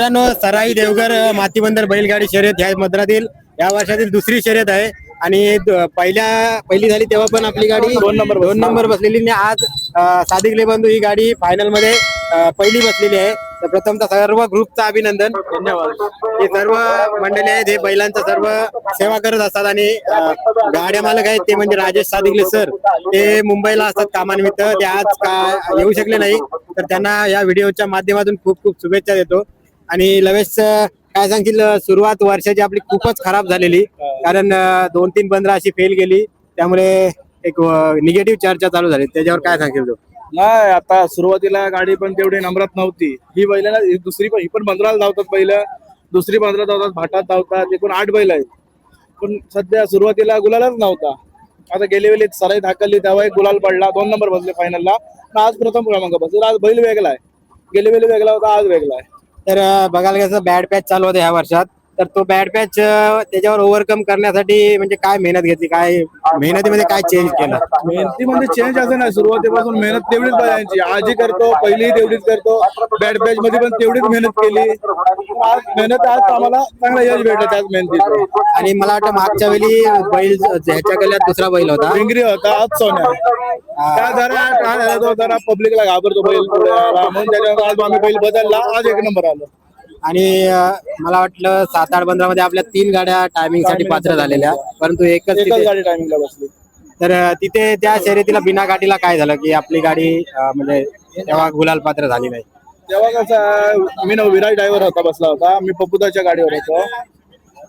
मित्रांनो, सराई देवघर मातीबंदर बैलगाडी शर्यत ह्या मद्रातील या वर्षातील दुसरी शर्यत आहे आणि पहिली झाली तेव्हा पण आपली गाडी दोन नंबर बसलेली आणि आज सादिक लेबंधू ही गाडी फायनल मध्ये पहिली बसलेली आहे. तर प्रथमतः सर्व ग्रुपचं अभिनंदन, धन्यवाद. हे सर्व मंडळी आहेत, हे बैलांचा सर्व सेवा करत असतात आणि गाड्या मालक आहेत ते म्हणजे राजेश सादिकले सर, ते मुंबईला असतात कामानिमित्त. ते आज का येऊ शकले नाही, तर त्यांना या व्हिडिओच्या माध्यमातून खूप खूप शुभेच्छा देतो. आणि लवेश काय सांगतील, सुरुवात वर्षाची आपली खूपच खराब झालेली, कारण 2-3 15 अशी फेल गेली, त्यामुळे एक निगेटिव्ह चर्चा चालू झाली. त्याच्यावर काय सांगेल तो? नाही, आता सुरुवातीला गाडी पण तेवढी नंबरात नव्हती. ही बैलाला दुसरी पण, ही पण 15 धावतात पहिलं, दुसरी 15 धावतात, भाटात धावतात, एकूण 8 बैल आहेत. पण सध्या सुरुवातीला गुलालच नव्हता. आता गेल्या वेळी सराई धाकली तेव्हा एक गुलाल पडला, 2 नंबर बसले फायनलला. आज प्रथम क्रमांक बसला. आज बैल वेगळा आहे, गेल्या वेळी वेगळा होता, आज वेगळा आहे. तर बघायला गेलं बॅड पॅच चालू होते ह्या वर्षात, तर तो बॅड पॅच त्याच्यावर ओव्हरकम करण्यासाठी म्हणजे काय मेहनत घेतली, काय मेहनतीमध्ये काय चेंज केलं? मेहनतीमध्ये चेंज असं नाही, सुरुवातीपासून मेहनत तेवढीच पाहिजे. आजही करतो, पहिली तेवढीच करतो, बॅड पॅच मध्ये पण तेवढीच मेहनत केली. आज आम्हाला चांगला यश भेटलं त्याच मेहनतीचं. आणि मला वाटतं मागच्या वेळी बैल ह्याच्या गल्यात दुसरा बैल होता, भिंगरी होता, आज सोन्या. जरा पब्लिकला घाबरतो बैल म्हणून त्याच्यावर आज आम्ही बैल बदलला, आज 1 नंबर आलो. आणि मला वाटलं 7-8 15 मध्ये आपल्या 3 गाड्या टायमिंग साठी पात्र झालेल्या, परंतु एकच गाडी टायमिंगला बसली. तर तिथे त्या शर्यतीला बिना गाडीला काय झालं की आपली गाडी म्हणजे तेव्हा गुलाल पात्र झाली नाही? तेव्हा कसं, मी विराज ड्रायव्हर होता, बसला होता, मी पपुदाच्या गाडीवर होतो.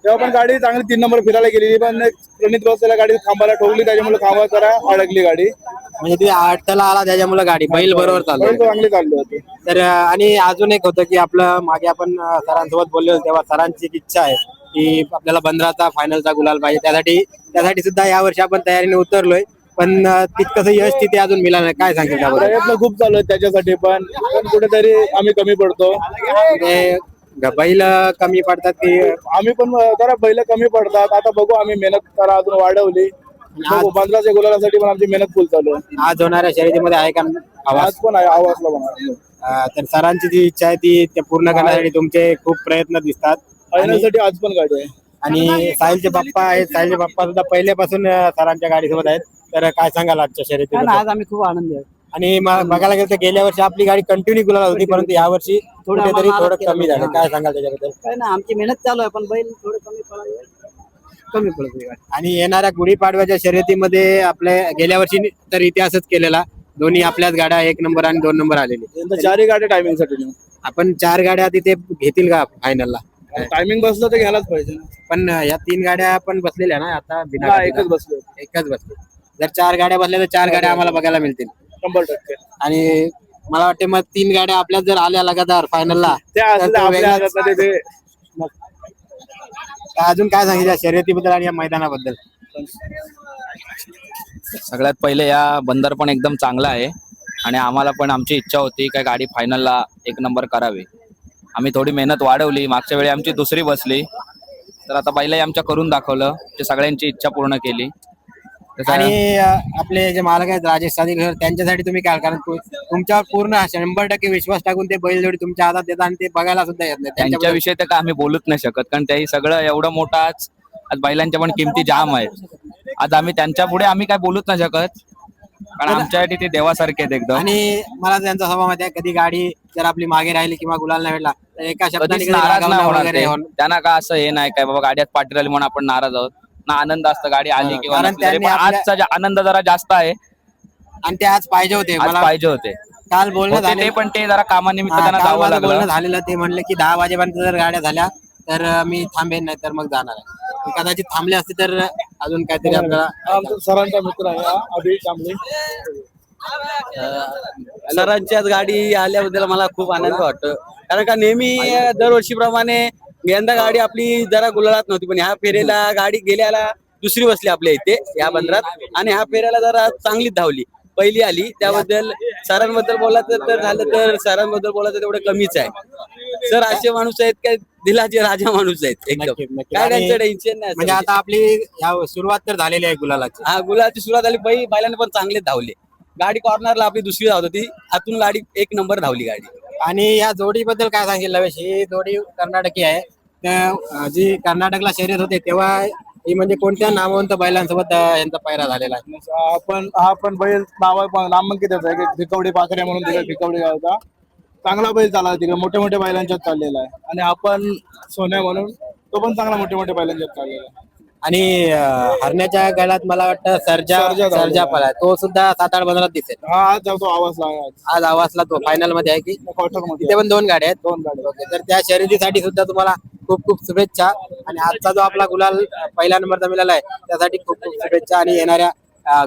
तेव्हा पण गाडी चांगली 3 नंबर फिरायला गेली, पण प्रणित बसलेल्या गाडी थांबायला ठोकली, त्याच्यामुळे थांबा करा अडकली गाडी. म्हणजे ती अडथळा आला, त्याच्यामुळे गाडी बैल बरोबर चालली, चांगली चालली होती. तर आणि अजून एक होतं की आपलं मागे आपण सरांसोबत बोललो, तेव्हा सरांची एक इच्छा आहे की आपल्याला 15चा फायनलचा गुलाल पाहिजे. त्यासाठी सुद्धा या वर्षी आपण तयारीने उतरलोय, पण तितकंसं यश तिथे अजून मिळालं नाही. काय सांगेल त्याबद्दल? प्रयत्न खूप चालू आहेत त्याच्यासाठी, पण कुठेतरी आम्ही कमी पडतो. बैल कमी पडतात की आम्ही पण जरा बैल कमी पडतात. आता बघू, आम्ही मेहनत करा अजून वाढवली. 15च्या गुलालासाठी पण आमची मेहनत फुल चालू आहे. आज होणाऱ्या शर्यतीमध्ये आहे का आज पण आहे, आवाजला पण आहे. तर सरांची जी इच्छा आहे ती पूर्ण करण्यासाठी तुमचे खूप प्रयत्न दिसतात. फायनलसाठी आज पण गाडी आहे. आणि साहिलचे बाप्पा आहेत, साहिलचे बाप्पा सुद्धा पहिल्यापासून सरांच्या गाडीसोबत आहेत. तर काय सांगाल आजच्या शर्यतीत? आज आम्ही खूप आनंदी आहोत. आणि बघायला गेलं तर गेल्या वर्षी आपली गाडी कंटिन्यू गुलाल होती, परंतु या वर्षी कुठेतरी थोडं कमी झालं. काय सांगाल त्याच्याबद्दल? काय ना, आमची मेहनत चालू आहे, पण बैल थोडं कमी पडत. आणि येणाऱ्या गुढीपाडव्याच्या शर्यतीमध्ये आपल्या गेल्या वर्षी तर इतिहासच केलेला, दोन्ही आपल्याच गाड्या 1 नंबर आणि 2 नंबर आलेली. 4 गाड्या टायमिंग साठी आपण 4 गाड्या तिथे घेतील का फायनलला? टायमिंग बसलं तर घ्यायलाच पाहिजे. पण या 3 गाड्या पण बसलेल्या ना आता बिना हा, गाडीला? एकच बसलो. एकच बसले. जर 4 गाड्या बसल्या तर 4 गाड्या आम्हाला बघायला मिळतील 100%. आणि मला वाटते मग 3 गाड्या आपल्या जर आल्या लगातार फायनलला, अजून काय सांगितलं शर्यतीबद्दल आणि या मैदानाबद्दल? सगळ्यात पहिले या बंदर पण एकदम चांगला आहे आणि आम्हाला पण आमची इच्छा होती काय गाडी फायनलला 1 नंबर करावी. आम्ही थोडी मेहनत वाढवली, मागच्या वेळी आमची दुसरी बसली, तर आता पहिलाही आमच्या करून दाखवलं, ते सगळ्यांची इच्छा पूर्ण केली. आणि आपले जे मालक आहेत राजेश सादिक सर, त्यांच्यासाठी तुम्ही काय, कारण तुमच्यावर पूर्ण 100% विश्वास टाकून ते बैलजोडी तुमच्या हातात देतात आणि ते बघायला सुद्धा येत नाही, त्यांच्याविषयी तर काय आम्ही बोलूच नाही शकत, कारण त्याही सगळं एवढं मोठं आज बैलांच्या पण किमती जाम आहेत. आज आम्ही त्यांच्या पुढे आम्ही काय बोलूच नाही शकत, कारण आमच्यासाठी ते देवासारखे आहेत एकदम. आणि मला त्यांचा स्वभाव माहिती आहे, कधी गाडी जर आपली मागे राहिली किंवा गुलाल नाही भेटला तर एका शब्दाने नाराज नाही होणार. त्यांना का असं हे नाही काय बाबा गाड्यात पाठी राहिली म्हणून आपण नाराज आहोत ना, आनंद असतं गाडी आली किंवा आजचा आनंद जरा जास्त आहे आणि ते आज पाहिजे होते, मला पाहिजे होते. काल बोलणं झालं, ते पण ते जरा कामानिमित्त त्यांना जावं लागलं झालेलं. ते म्हणले की 10 वाजेपर्यंत जर गाड्या झाल्या तर मी थांबेन, नाही तर मग जाणार आहे. कदाचित थांबले असते तर अजून काहीतरी आपल्याला. सरांचा मित्र आहे अभि कांबळे. सरांच्याच गाडी आल्याबद्दल मला खूप आनंद वाटतो, कारण का नेहमी दरवर्षीप्रमाणे यंदा गाडी आपली जरा गुलालात नव्हती, पण ह्या फेरीला गाडी गेल्याला दुसरी बसली आपल्या इथे या बंदरात, आणि ह्या फेऱ्याला जरा चांगलीच धावली, पहिली आली. त्याबद्दल सरांबद्दल बोलायचं तर झालं तर सरांबद्दल बोलायचं तेवढं कमीच आहे. सर असे माणूस आहेत काय, दिलाचे राजा माणूस आहेत एकदम, काय त्यांचं टेन्शन नाही. म्हणजे आता आपली सुरुवात तर झालेली आहे गुलालाची. हा, गुलालाची सुरुवात झाली, बैलांना पण चांगले धावले. गाडी कॉर्नरला आपली दुसरी धावत होती, आतून गाडी 1 नंबर धावली गाडी. आणि या जोडीबद्दल काय सांगेल लवेश? ही जोडी कर्नाटकी आहे. जी कर्नाटकला शर्यत होते तेव्हा ही म्हणजे कोणत्या नामवंत बैलांसोबत यांचा पैरा झालेला आहे? हा पण बैल नामांकित आहे की भिकवडी पाखऱ्या म्हणून तिकडे भिकवडी गावचा चांगला बैल चालला तिकडे मोठ्या मोठ्या बैलांच्यात चाललेला आहे. आणि आपण सोन्या म्हणून तो पण चांगला मोठ्या मोठ्या बैलांच्यात चाललेला आहे. आणि हरण्याच्या गळ्यात मला वाटतं सर्जा सर्जा पळाय, तो सुद्धा 7-8 15 दिसेल. हा आज जातो आवाजला आहे आज आज आवाजला तो फायनल मध्ये आहे की क्वार्टर मध्ये तिथे पण 2 गाड्या आहेत. 2 गाडी. ओके, तर त्या शर्यतीसाठी सुद्धा तुम्हाला खूप खूप शुभेच्छा. आणि आजचा जो आपला गुलाल पहिला नंबरचा मिळाला आहे त्यासाठी खूप खूप शुभेच्छा. आणि येणाऱ्या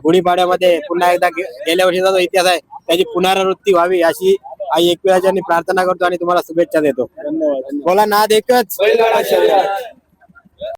गुढीपाड्यामध्ये पुन्हा एकदा गेल्या वर्षीचा जो इतिहास आहे त्याची पुनरावृत्ती व्हावी अशी आई एकविराजांनी प्रार्थना करतो आणि तुम्हाला शुभेच्छा देतो. धन्यवाद. बोला नाद एकच. बैलगाडा शर्यत.